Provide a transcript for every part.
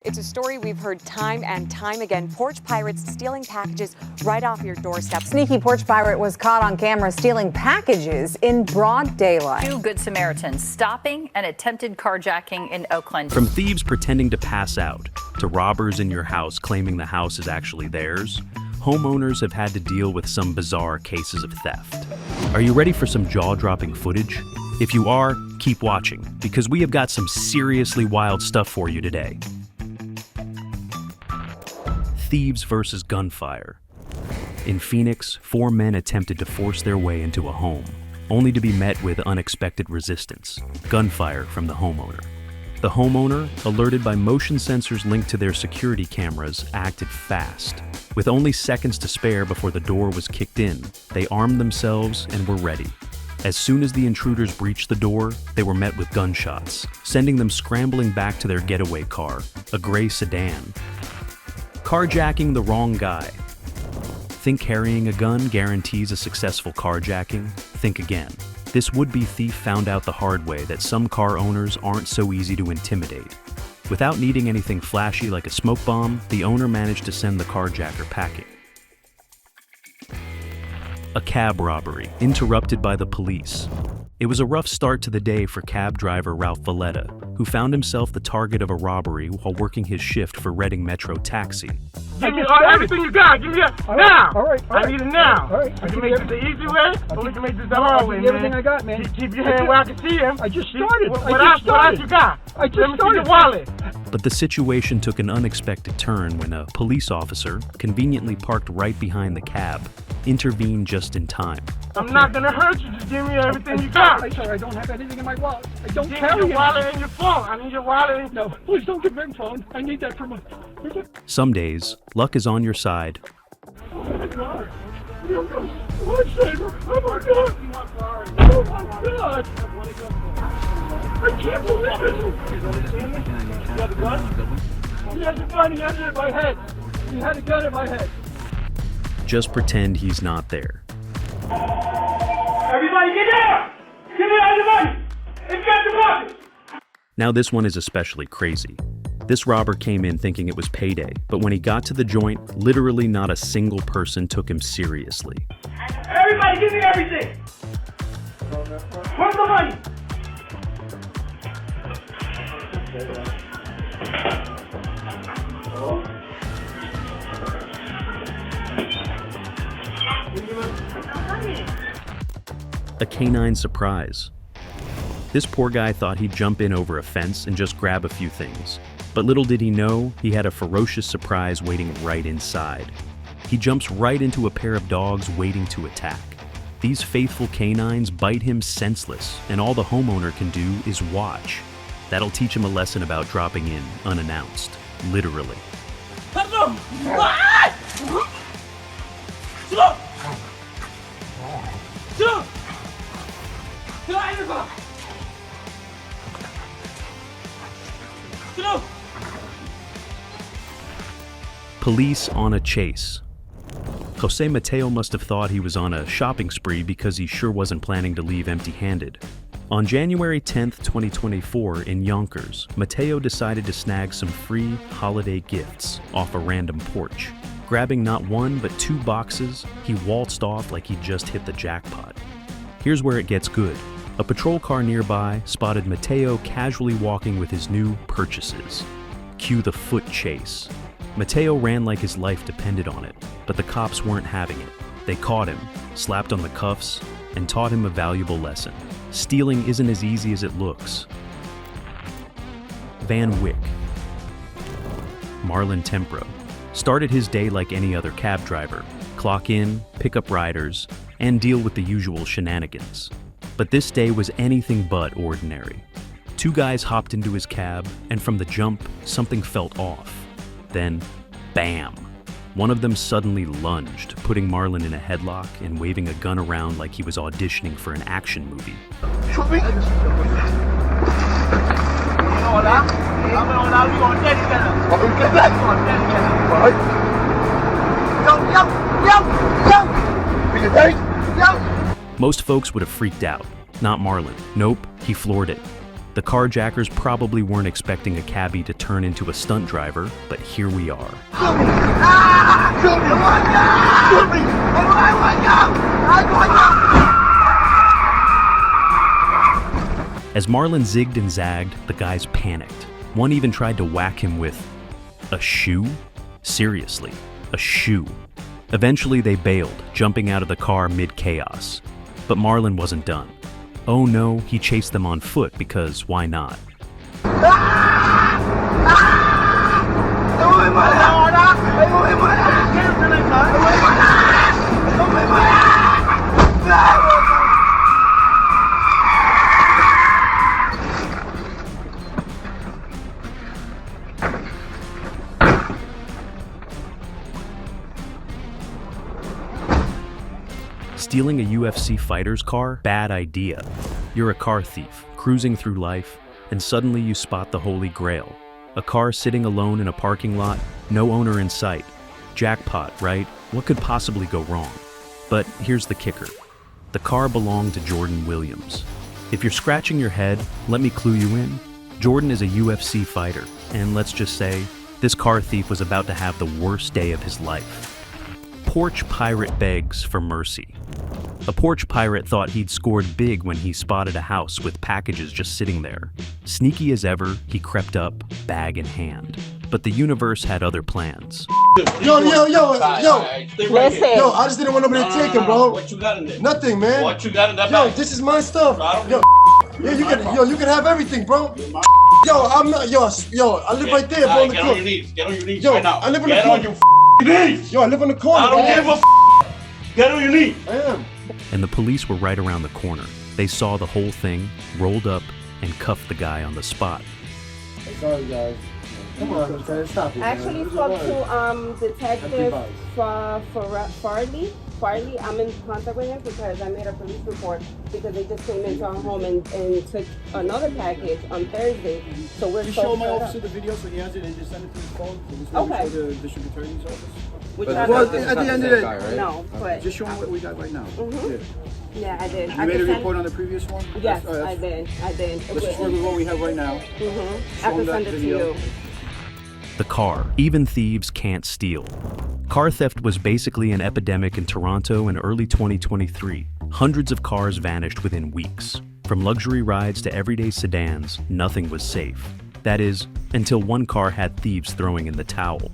It's a story we've heard time and time again. Porch pirates stealing packages right off your doorstep. Sneaky porch pirate was caught on camera stealing packages in broad daylight. Two Good Samaritans stopping an attempted carjacking in Oakland. From thieves pretending to pass out to robbers in your house claiming the house is actually theirs, homeowners have had to deal with some bizarre cases of theft. Are you ready for some jaw-dropping footage? If you are, keep watching, because we have got some seriously wild stuff for you today. Thieves versus gunfire. In Phoenix, 4 men attempted to force their way into a home, only to be met with unexpected resistance, gunfire from the homeowner. The homeowner, alerted by motion sensors linked to their security cameras, acted fast. With only seconds to spare before the door was kicked in, they armed themselves and were ready. As soon as the intruders breached the door, they were met with gunshots, sending them scrambling back to their getaway car, a gray sedan. Carjacking the wrong guy. Think carrying a gun guarantees a successful carjacking? Think again. This would-be thief found out the hard way that some car owners aren't so easy to intimidate. Without needing anything flashy like a smoke bomb, the owner managed to send the carjacker packing. A cab robbery, interrupted by the police. It was a rough start to the day for cab driver Ralph Valet, who found himself the target of a robbery while working his shift for Reading Metro Taxi. Give me everything you got. Give me it now. All right. I need it now. All right. I can make this the easy way, or we can make this the hard way, man. Everything I got, man. Keep your hand where I can see him. I just started. What else you got? I just Let me see started. your wallet. But the situation took an unexpected turn when a police officer, conveniently parked right behind the cab, intervened just in time. I'm not gonna hurt you. Just give me everything you got. I'm sorry, I don't have anything in my wallet. I don't Give me carry your it. wallet and your phone. I need your wallet and... No, please don't give me my phone. I need that for my... Some days, luck is on your side. Oh my God. Lifesaver. Oh my God. Oh my God. I can't believe it. You have a gun? He has a gun. He has it in my head. He had a gun in my head. Just pretend he's not there. Everybody get down! Give me all your money! It's got the pocket! Now this one is especially crazy. This robber came in thinking it was payday, but when he got to the joint, literally not a single person took him seriously. Everybody give me everything! Where's the money? A canine surprise. This poor guy thought he'd jump in over a fence and just grab a few things. But little did he know, he had a ferocious surprise waiting right inside. He jumps right into a pair of dogs waiting to attack. These faithful canines bite him senseless, and all the homeowner can do is watch. That'll teach him a lesson about dropping in unannounced, literally. Police on a chase. Jose Mateo must have thought he was on a shopping spree because he sure wasn't planning to leave empty-handed. On January 10th, 2024, in Yonkers, Mateo decided to snag some free holiday gifts off a random porch. Grabbing not one but 2 boxes, he waltzed off like he just hit the jackpot. Here's where it gets good. A patrol car nearby spotted Mateo casually walking with his new purchases. Cue the foot chase. Mateo ran like his life depended on it, but the cops weren't having it. They caught him, slapped on the cuffs, and taught him a valuable lesson. Stealing isn't as easy as it looks. Van Wyck. Marlon Tempro started his day like any other cab driver. Clock in, pick up riders, and deal with the usual shenanigans. But this day was anything but ordinary. 2 guys hopped into his cab, and from the jump, something felt off. Then, bam! One of them suddenly lunged, putting Marlon in a headlock and waving a gun around like he was auditioning for an action movie. Shoot me! Most folks would have freaked out. Not Marlon. Nope, he floored it. The carjackers probably weren't expecting a cabbie to turn into a stunt driver, but here we are. As Marlon zigged and zagged, the guys panicked. One even tried to whack him with a shoe? Seriously, a shoe. Eventually they bailed, jumping out of the car mid-chaos. But Marlon wasn't done. Oh no, he chased them on foot because why not? Stealing a UFC fighter's car? Bad idea. You're a car thief, cruising through life, and suddenly you spot the Holy Grail. A car sitting alone in a parking lot, no owner in sight. Jackpot, right? What could possibly go wrong? But here's the kicker. The car belonged to Jordan Williams. If you're scratching your head, let me clue you in. Jordan is a UFC fighter, and let's just say, this car thief was about to have the worst day of his life. Porch pirate begs for mercy. A porch pirate thought he'd scored big when he spotted a house with packages just sitting there. Sneaky as ever, he crept up, bag in hand. But the universe had other plans. Yo, Listen. yo, I just didn't want nobody to take him, bro. What you got in there? Nothing, man. What you got in that Yo, bag? this is my stuff. Yo, yeah, you can have everything, bro. Yo, I'm not, yo, I live right there, bro. Get on your knees. Get on your knees Yo, right now. I live on the Get corner. on your knees. Yo, I live on the corner. I don't man. give a Get on your knees. I am. And the police were right around the corner. They saw the whole thing, rolled up, and cuffed the guy on the spot. Sorry, guys. Come on, stop it. I actually spoke to Detective Farley. I'm in contact with him because I made a police report because they just came into our home and took another package on Thursday. So we're You so show my set officer up. the video so he has it and just send it to his phone. So this Okay. way we show the district attorney's office. Which Well, other- at the end of it, no, but just show him what we got right now. yeah, I did. You I made a can report on the previous one? Yes, That's- I did. Let's just work with what we have right now. I Show can him that send it to video. you. The car. Even thieves can't steal. Car theft was basically an epidemic in Toronto in early 2023. Hundreds of cars vanished within weeks. From luxury rides to everyday sedans, nothing was safe. That is, until one car had thieves throwing in the towel.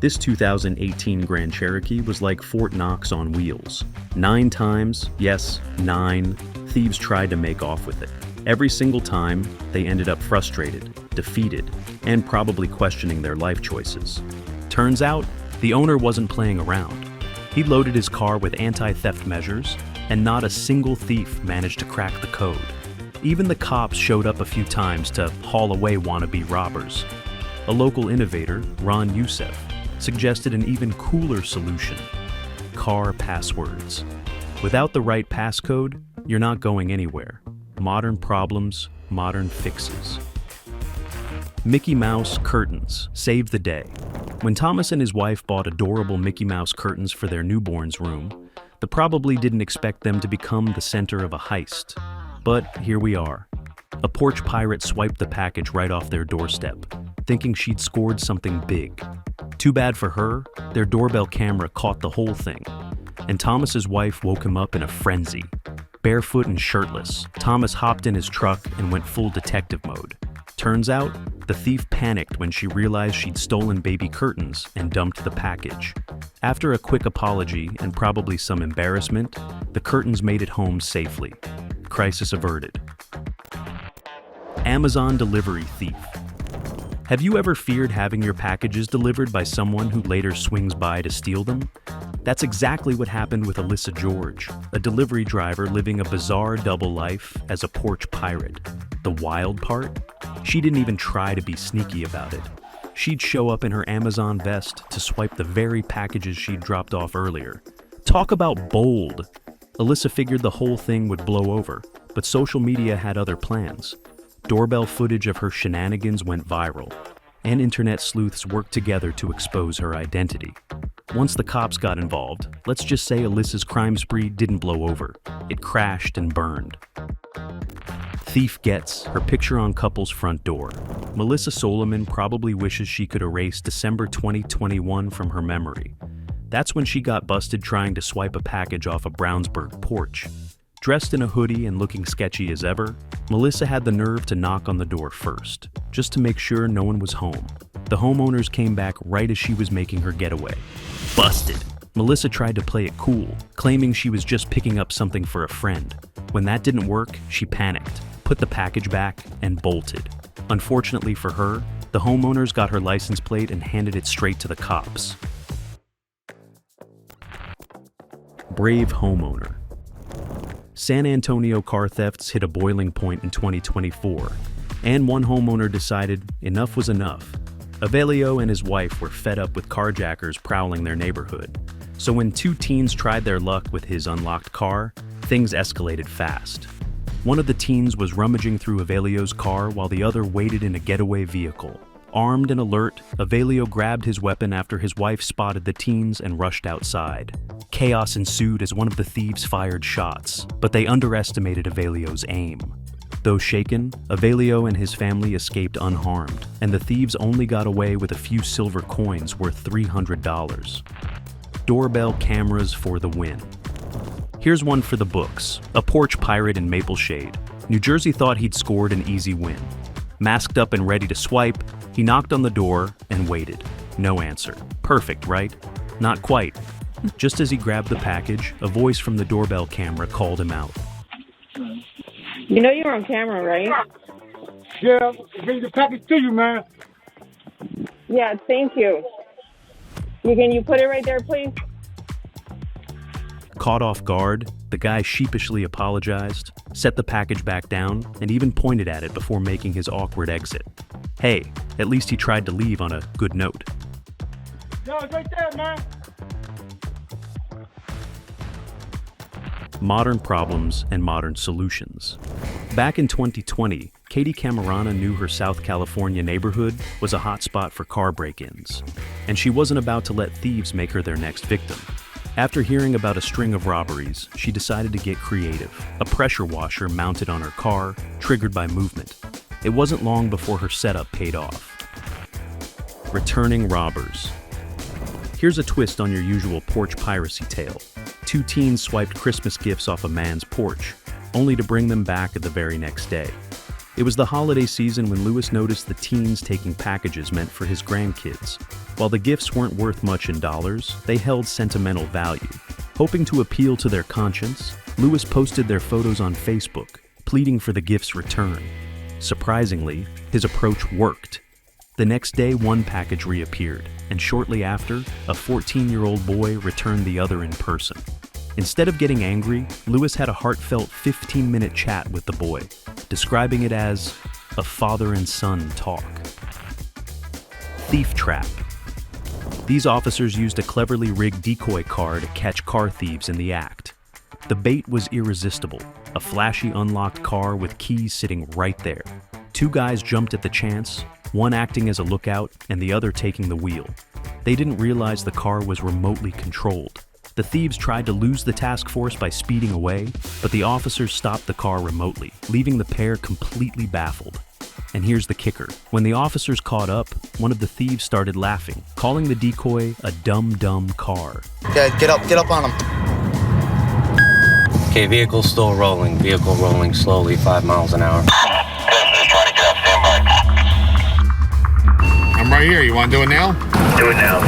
This 2018 Grand Cherokee was like Fort Knox on wheels. 9 times, yes, 9, thieves tried to make off with it. Every single time, they ended up frustrated, defeated, and probably questioning their life choices. Turns out, the owner wasn't playing around. He loaded his car with anti-theft measures, and not a single thief managed to crack the code. Even the cops showed up a few times to haul away wannabe robbers. A local innovator, Ron Youssef, suggested an even cooler solution: car passwords. Without the right passcode, you're not going anywhere. Modern problems, modern fixes. Mickey Mouse curtains saved the day. When Thomas and his wife bought adorable Mickey Mouse curtains for their newborn's room, they probably didn't expect them to become the center of a heist. But here we are. A porch pirate swiped the package right off their doorstep, thinking she'd scored something big. Too bad for her, their doorbell camera caught the whole thing, and Thomas's wife woke him up in a frenzy. Barefoot and shirtless, Thomas hopped in his truck and went full detective mode. Turns out, the thief panicked when she realized she'd stolen baby curtains and dumped the package. After a quick apology and probably some embarrassment, the curtains made it home safely. Crisis averted. Amazon delivery thief. Have you ever feared having your packages delivered by someone who later swings by to steal them? That's exactly what happened with Alyssa George, a delivery driver living a bizarre double life as a porch pirate. The wild part? She didn't even try to be sneaky about it. She'd show up in her Amazon vest to swipe the very packages she'd dropped off earlier. Talk about bold! Alyssa figured the whole thing would blow over, but social media had other plans. Doorbell footage of her shenanigans went viral, and internet sleuths worked together to expose her identity. Once the cops got involved, let's just say Alyssa's crime spree didn't blow over. It crashed and burned. Thief gets her picture on couple's front door. Melissa Solomon probably wishes she could erase December 2021 from her memory. That's when she got busted trying to swipe a package off a Brownsburg porch. Dressed in a hoodie and looking sketchy as ever, Melissa had the nerve to knock on the door first, just to make sure no one was home. The homeowners came back right as she was making her getaway. Busted! Melissa tried to play it cool, claiming she was just picking up something for a friend. When that didn't work, she panicked, put the package back, and bolted. Unfortunately for her, the homeowners got her license plate and handed it straight to the cops. Brave homeowner. San Antonio car thefts hit a boiling point in 2024, and one homeowner decided enough was enough. Avelio and his wife were fed up with carjackers prowling their neighborhood. So when two teens tried their luck with his unlocked car, things escalated fast. One of the teens was rummaging through Avelio's car while the other waited in a getaway vehicle. Armed and alert, Avelio grabbed his weapon after his wife spotted the teens and rushed outside. Chaos ensued as one of the thieves fired shots, but they underestimated Avelio's aim. Though shaken, Avelio and his family escaped unharmed, and the thieves only got away with a few silver coins worth $300. Doorbell cameras for the win. Here's one for the books. A porch pirate in Maple Shade. New Jersey thought he'd scored an easy win. Masked up and ready to swipe, he knocked on the door and waited. No answer. Perfect, right? Not quite. Just as he grabbed the package, a voice from the doorbell camera called him out. You know you're on camera, right? Yeah, I'll bring the package to you, man. Yeah, thank you. Can you put it right there, please? Caught off guard, the guy sheepishly apologized, set the package back down, and even pointed at it before making his awkward exit. Hey, at least he tried to leave on a good note. No, it's right there, man. Modern problems and modern solutions. Back in 2020, Katie Camarana knew her South California neighborhood was a hotspot for car break-ins, and she wasn't about to let thieves make her their next victim. After hearing about a string of robberies, she decided to get creative. A pressure washer mounted on her car, triggered by movement. It wasn't long before her setup paid off. Returning robbers. Here's a twist on your usual porch piracy tale. Two teens swiped Christmas gifts off a man's porch, only to bring them back the very next day. It was the holiday season when Lewis noticed the teens taking packages meant for his grandkids. While the gifts weren't worth much in dollars, they held sentimental value. Hoping to appeal to their conscience, Lewis posted their photos on Facebook, pleading for the gifts' return. Surprisingly, his approach worked. The next day, one package reappeared, and shortly after, a 14-year-old boy returned the other in person. Instead of getting angry, Lewis had a heartfelt 15-minute chat with the boy, describing it as a father and son talk. Thief trap. These officers used a cleverly rigged decoy car to catch car thieves in the act. The bait was irresistible, a flashy unlocked car with keys sitting right there. Two guys jumped at the chance, one acting as a lookout and the other taking the wheel. They didn't realize the car was remotely controlled. The thieves tried to lose the task force by speeding away, but the officers stopped the car remotely, leaving the pair completely baffled. And here's the kicker. When the officers caught up, one of the thieves started laughing, calling the decoy a dumb car. Okay, get up on him. Okay, vehicle still rolling. Vehicle rolling slowly, 5 miles an hour. I'm right here. You want to do it now? Do it now.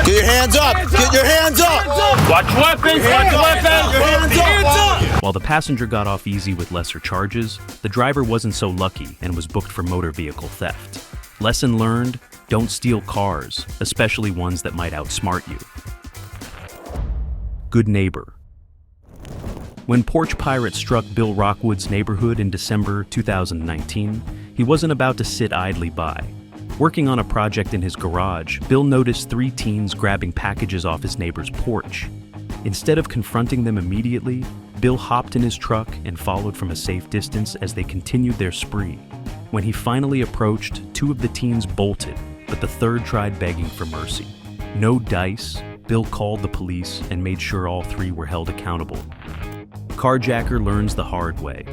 Get your hands up! Get your hands up! Watch weapons! Watch weapons! Hands up! While the passenger got off easy with lesser charges, the driver wasn't so lucky and was booked for motor vehicle theft. Lesson learned, don't steal cars, especially ones that might outsmart you. Good neighbor. When Porch Pirate struck Bill Rockwood's neighborhood in December 2019, he wasn't about to sit idly by. Working on a project in his garage, Bill noticed 3 teens grabbing packages off his neighbor's porch. Instead of confronting them immediately, Bill hopped in his truck and followed from a safe distance as they continued their spree. When he finally approached, 2 of the teens bolted, but the third tried begging for mercy. No dice, Bill called the police and made sure all 3 were held accountable. Carjacker learns the hard way.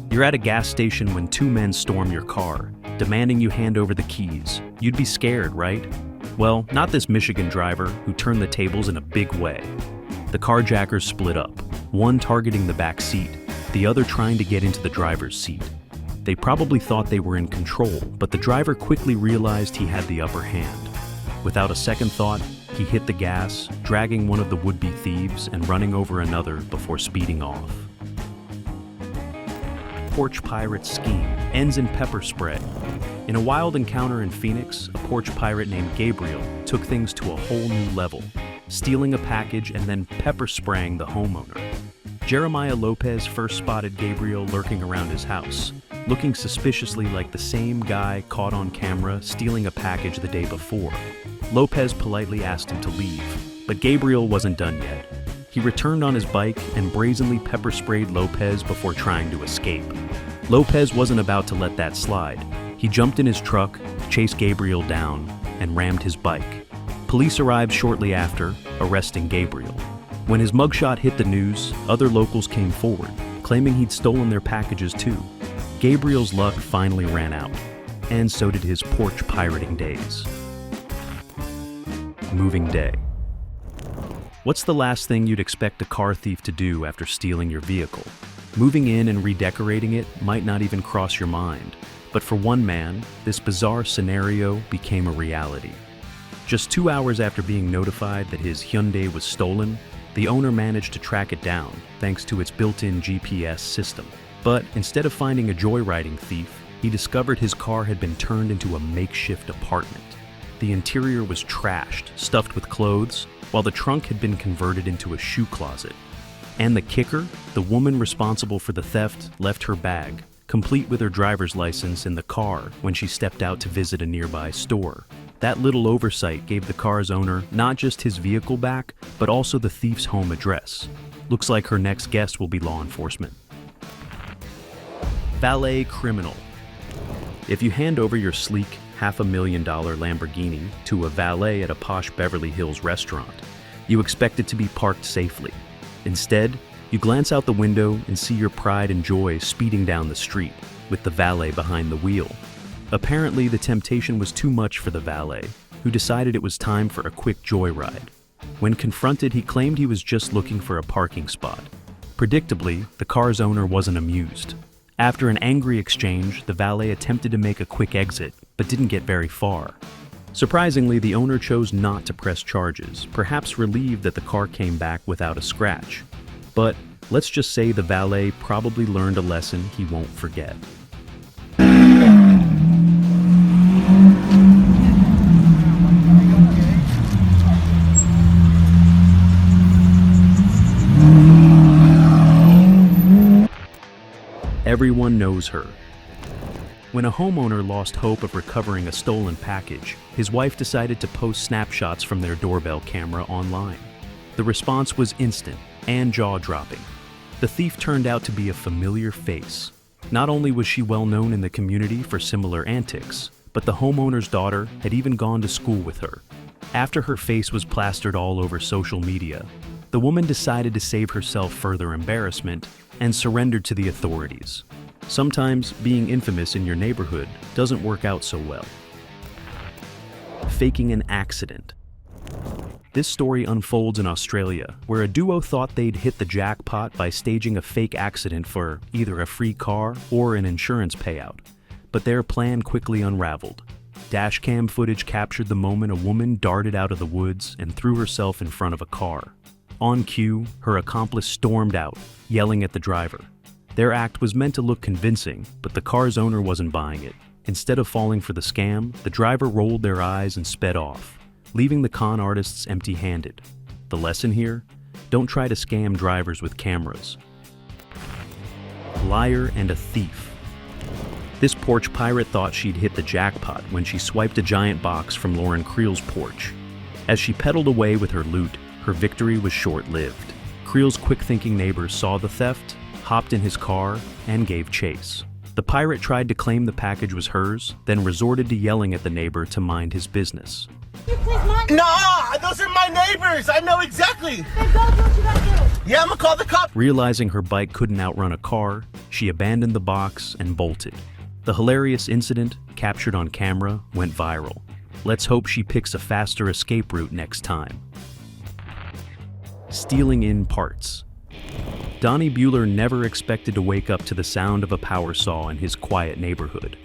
You're at a gas station when two men storm your car, demanding you hand over the keys. You'd be scared, right? Well, not this Michigan driver who turned the tables in a big way. The carjackers split up, one targeting the back seat, the other trying to get into the driver's seat. They probably thought they were in control, but the driver quickly realized he had the upper hand. Without a second thought, he hit the gas, dragging one of the would-be thieves and running over another before speeding off. Porch Pirate's scheme ends in pepper spray. In a wild encounter in Phoenix, a porch pirate named Gabriel took things to a whole new level, stealing a package and then pepper spraying the homeowner. Jeremiah Lopez first spotted Gabriel lurking around his house, looking suspiciously like the same guy caught on camera stealing a package the day before. Lopez politely asked him to leave, but Gabriel wasn't done yet. He returned on his bike and brazenly pepper sprayed Lopez before trying to escape. Lopez wasn't about to let that slide. He jumped in his truck, chased Gabriel down, and rammed his bike. Police arrived shortly after, arresting Gabriel. When his mugshot hit the news, other locals came forward, claiming he'd stolen their packages too. Gabriel's luck finally ran out, and so did his porch pirating days. Moving day. What's the last thing you'd expect a car thief to do after stealing your vehicle? Moving in and redecorating it might not even cross your mind, but for one man, this bizarre scenario became a reality. Just 2 hours after being notified that his Hyundai was stolen, the owner managed to track it down thanks to its built-in GPS system. But instead of finding a joyriding thief, he discovered his car had been turned into a makeshift apartment. The interior was trashed, stuffed with clothes, while the trunk had been converted into a shoe closet. And the kicker? The woman responsible for the theft left her bag, complete with her driver's license, in the car when she stepped out to visit a nearby store. That little oversight gave the car's owner not just his vehicle back, but also the thief's home address. Looks like her next guest will be law enforcement. Valet criminal. If you hand over your sleek $500,000 Lamborghini to a valet at a posh Beverly Hills restaurant, you expect it to be parked safely. Instead, you glance out the window and see your pride and joy speeding down the street, with the valet behind the wheel. Apparently, the temptation was too much for the valet, who decided it was time for a quick joyride. When confronted, he claimed he was just looking for a parking spot. Predictably, the car's owner wasn't amused. After an angry exchange, the valet attempted to make a quick exit, but didn't get very far. Surprisingly, the owner chose not to press charges, perhaps relieved that the car came back without a scratch. But let's just say the valet probably learned a lesson he won't forget. Everyone knows her. When a homeowner lost hope of recovering a stolen package, his wife decided to post snapshots from their doorbell camera online. The response was instant and jaw-dropping. The thief turned out to be a familiar face. Not only was she well known in the community for similar antics, but the homeowner's daughter had even gone to school with her. After her face was plastered all over social media, the woman decided to save herself further embarrassment and surrendered to the authorities. Sometimes being infamous in your neighborhood doesn't work out so well. Faking an accident. This story unfolds in Australia, where a duo thought they'd hit the jackpot by staging a fake accident for either a free car or an insurance payout. But their plan quickly unraveled. Dashcam footage captured the moment a woman darted out of the woods and threw herself in front of a car. On cue, her accomplice stormed out, yelling at the driver. Their act was meant to look convincing, but the car's owner wasn't buying it. Instead of falling for the scam, the driver rolled their eyes and sped off, leaving the con artists empty-handed. The lesson here? Don't try to scam drivers with cameras. Liar and a thief. This porch pirate thought she'd hit the jackpot when she swiped a giant box from Lauren Creel's porch. As she pedaled away with her loot, her victory was short-lived. Creel's quick-thinking neighbors saw the theft, hopped in his car, and gave chase. The pirate tried to claim the package was hers, then resorted to yelling at the neighbor to mind his business. Nah, those are my neighbors. I know exactly. Then go do what you gotta do. Yeah, I'm gonna call the cops. Realizing her bike couldn't outrun a car, she abandoned the box and bolted. The hilarious incident, captured on camera, went viral. Let's hope she picks a faster escape route next time. Stealing in parts. Donnie Bueller never expected to wake up to the sound of a power saw in his quiet neighborhood.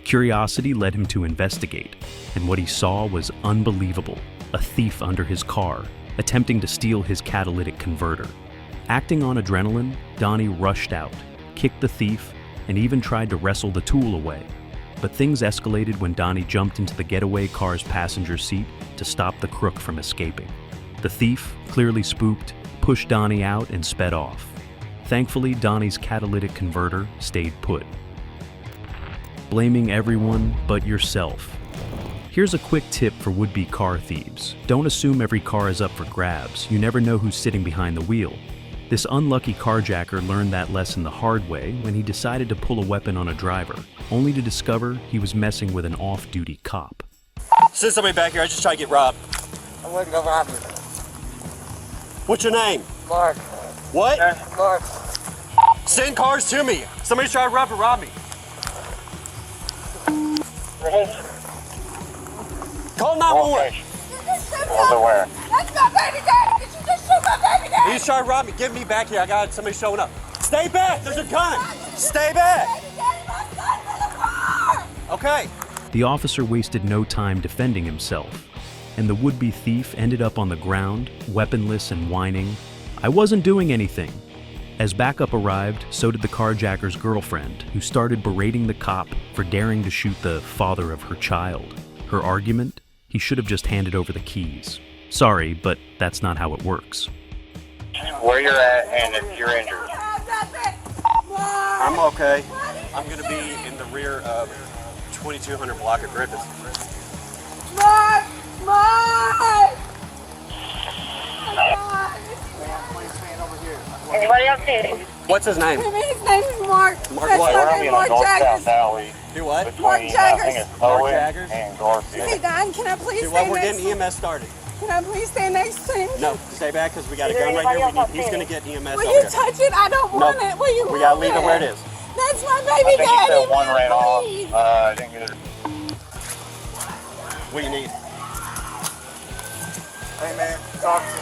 Curiosity led him to investigate, and what he saw was unbelievable. A thief under his car, attempting to steal his catalytic converter. Acting on adrenaline, Donnie rushed out, kicked the thief, and even tried to wrestle the tool away. But things escalated when Donnie jumped into the getaway car's passenger seat to stop the crook from escaping. The thief, clearly spooked, pushed Donnie out and sped off. Thankfully, Donnie's catalytic converter stayed put. Blaming everyone but yourself. Here's a quick tip for would-be car thieves. Don't assume every car is up for grabs. You never know who's sitting behind the wheel. This unlucky carjacker learned that lesson the hard way when he decided to pull a weapon on a driver, only to discover he was messing with an off-duty cop. Send somebody back here, I just tried to get robbed. I'm looking to rob you. What's your name? Mark. What? Mark. Send cars to me. Somebody's trying to rob me. Call 911. Where? That's my baby daddy. Did you just shoot my baby daddy? He's trying to rob me. Get me back here. I got somebody showing up. Stay back. There's a gun. Stay back. Okay. The officer wasted no time defending himself, and the would-be thief ended up on the ground, weaponless and whining, "I wasn't doing anything." As backup arrived, so did the carjacker's girlfriend, who started berating the cop for daring to shoot the father of her child. Her argument? He should have just handed over the keys. Sorry, but that's not how it works. Where you're at and if you're injured. I'm okay. I'm going to be in the rear of 2200 block of Griffith. Mark! Mark! Anybody else see him? What's his name? His name is Mark. Mark That's what? my name, Mark Jaggers. Alley. Do what? Mark Jaggers. Mark Jaggers? And Garfield. Hey, Don, can I please See, stay well, we're next getting to him? EMS started. Can I please stay next to him? No, stay back because we got a gun right here. He's going to get EMS Will over you here. touch it? I don't want it. Will you We got to move leave it where it is. That's my baby I think daddy. you said one ran off. Please. I didn't get it. What do you need? Hey man, talk to me.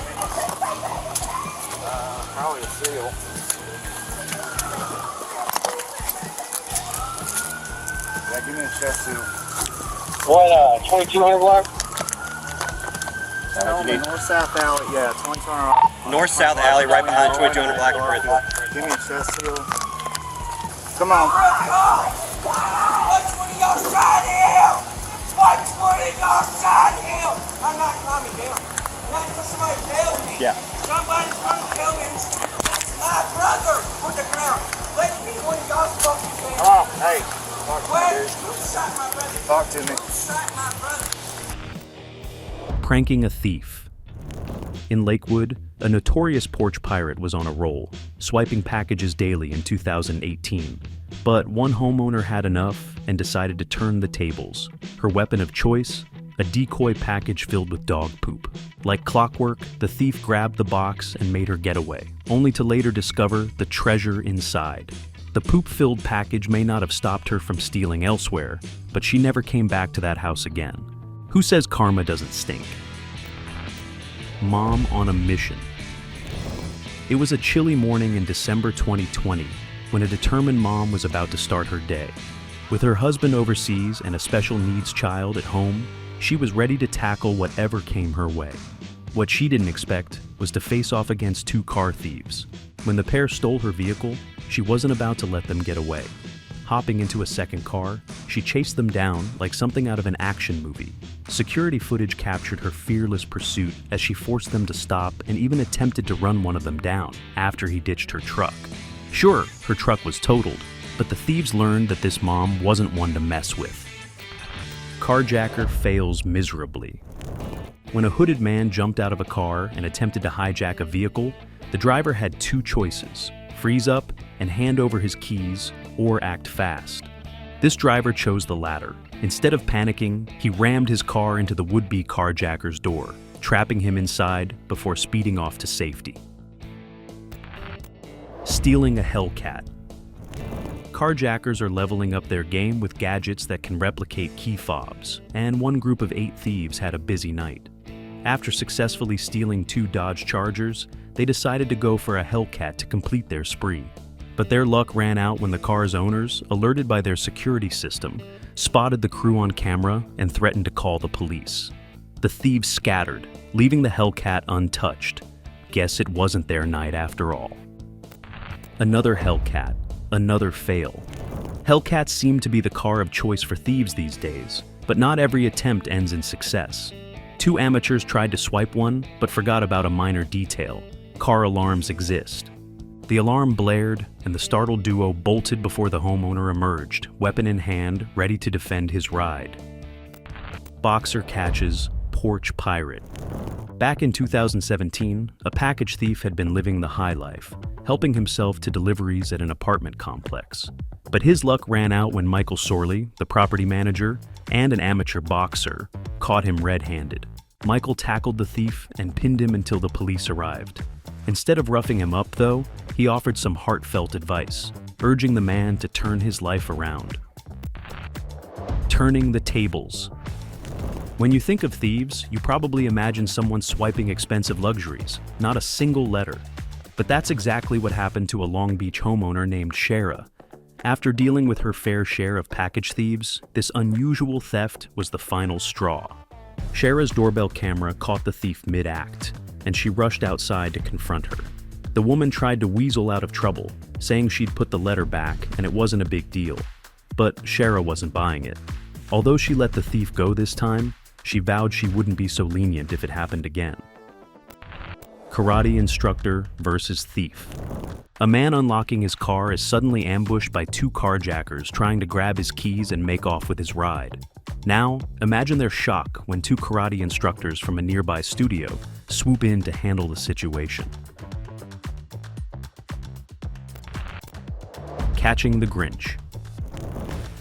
Probably a seal. Yeah, give me a chest seal. What, 2200 block? North-south alley, yeah, 2200. North-south alley, right behind 2200 block of Griffith. Give me a chest seal. Come on. Which one of y'all shot him? Which one of y'all shot him? I'm not coming down. Not until somebody tells me. Yeah. Somebody's gonna tell me. That's my brother on the ground. Let me one of y'all fucking things. Come on, hey. Talk to Where? me, dude. Who shot my brother? Talk to me. Who shot my brother? Pranking a thief. In Lakewood, a notorious porch pirate was on a roll, swiping packages daily in 2018. But one homeowner had enough and decided to turn the tables. Her weapon of choice? A decoy package filled with dog poop. Like clockwork, the thief grabbed the box and made her getaway, only to later discover the treasure inside. The poop-filled package may not have stopped her from stealing elsewhere, but she never came back to that house again. Who says karma doesn't stink? Mom on a mission. It was a chilly morning in December 2020 when a determined mom was about to start her day. With her husband overseas and a special needs child at home, she was ready to tackle whatever came her way. What she didn't expect was to face off against two car thieves. When the pair stole her vehicle, she wasn't about to let them get away. Hopping into a second car, she chased them down like something out of an action movie. Security footage captured her fearless pursuit as she forced them to stop and even attempted to run one of them down after he ditched her truck. Sure, her truck was totaled, but the thieves learned that this mom wasn't one to mess with. Carjacker fails miserably. When a hooded man jumped out of a car and attempted to hijack a vehicle, the driver had two choices: freeze up and hand over his keys, or act fast. This driver chose the latter. Instead of panicking, he rammed his car into the would-be carjacker's door, trapping him inside before speeding off to safety. Stealing a Hellcat. Carjackers are leveling up their game with gadgets that can replicate key fobs, and one group of 8 thieves had a busy night. After successfully stealing 2 Dodge Chargers, they decided to go for a Hellcat to complete their spree. But their luck ran out when the car's owners, alerted by their security system, spotted the crew on camera and threatened to call the police. The thieves scattered, leaving the Hellcat untouched. Guess it wasn't their night after all. Another Hellcat, another fail. Hellcats seem to be the car of choice for thieves these days, but not every attempt ends in success. 2 amateurs tried to swipe one, but forgot about a minor detail. Car alarms exist. The alarm blared, and the startled duo bolted before the homeowner emerged, weapon in hand, ready to defend his ride. Boxer catches Porch pirate. Back in 2017, a package thief had been living the high life, helping himself to deliveries at an apartment complex. But his luck ran out when Michael Sorley, the property manager, and an amateur boxer, caught him red-handed. Michael tackled the thief and pinned him until the police arrived. Instead of roughing him up, though, he offered some heartfelt advice, urging the man to turn his life around. Turning the tables. When you think of thieves, you probably imagine someone swiping expensive luxuries, not a single letter. But that's exactly what happened to a Long Beach homeowner named Shara. After dealing with her fair share of package thieves, this unusual theft was the final straw. Shara's doorbell camera caught the thief mid-act, and she rushed outside to confront her. The woman tried to weasel out of trouble, saying she'd put the letter back and it wasn't a big deal. But Shara wasn't buying it. Although she let the thief go this time, she vowed she wouldn't be so lenient if it happened again. Karate instructor versus thief. A man unlocking his car is suddenly ambushed by 2 carjackers trying to grab his keys and make off with his ride. Now, imagine their shock when 2 karate instructors from a nearby studio swoop in to handle the situation. Catching the Grinch.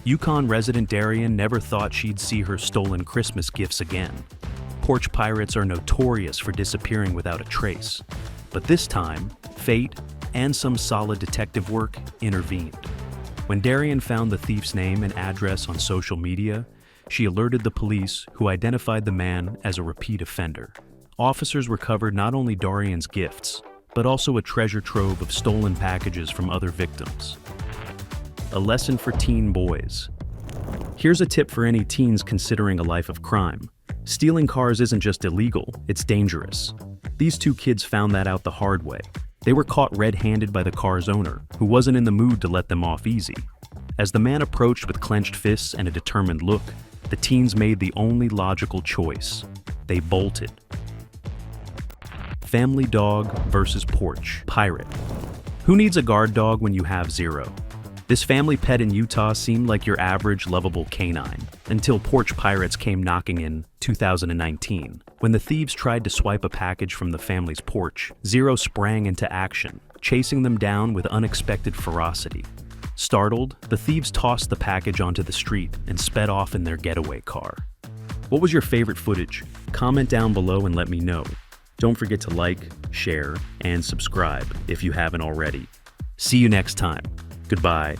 Yukon resident Darian never thought she'd see her stolen Christmas gifts again. Porch pirates are notorious for disappearing without a trace. But this time, fate and some solid detective work intervened. When Darian found the thief's name and address on social media, she alerted the police, who identified the man as a repeat offender. Officers recovered not only Darian's gifts, but also a treasure trove of stolen packages from other victims. A lesson for teen boys. Here's a tip for any teens considering a life of crime. Stealing cars isn't just illegal, it's dangerous. These 2 kids found that out the hard way. They were caught red-handed by the car's owner, who wasn't in the mood to let them off easy. As the man approached with clenched fists and a determined look, the teens made the only logical choice. They bolted. Family dog versus porch pirate. Who needs a guard dog when you have 0? This family pet in Utah seemed like your average lovable canine, until porch pirates came knocking in 2019. When the thieves tried to swipe a package from the family's porch, 0 sprang into action, chasing them down with unexpected ferocity. Startled, the thieves tossed the package onto the street and sped off in their getaway car. What was your favorite footage? Comment down below and let me know. Don't forget to like, share, and subscribe if you haven't already. See you next time. Goodbye.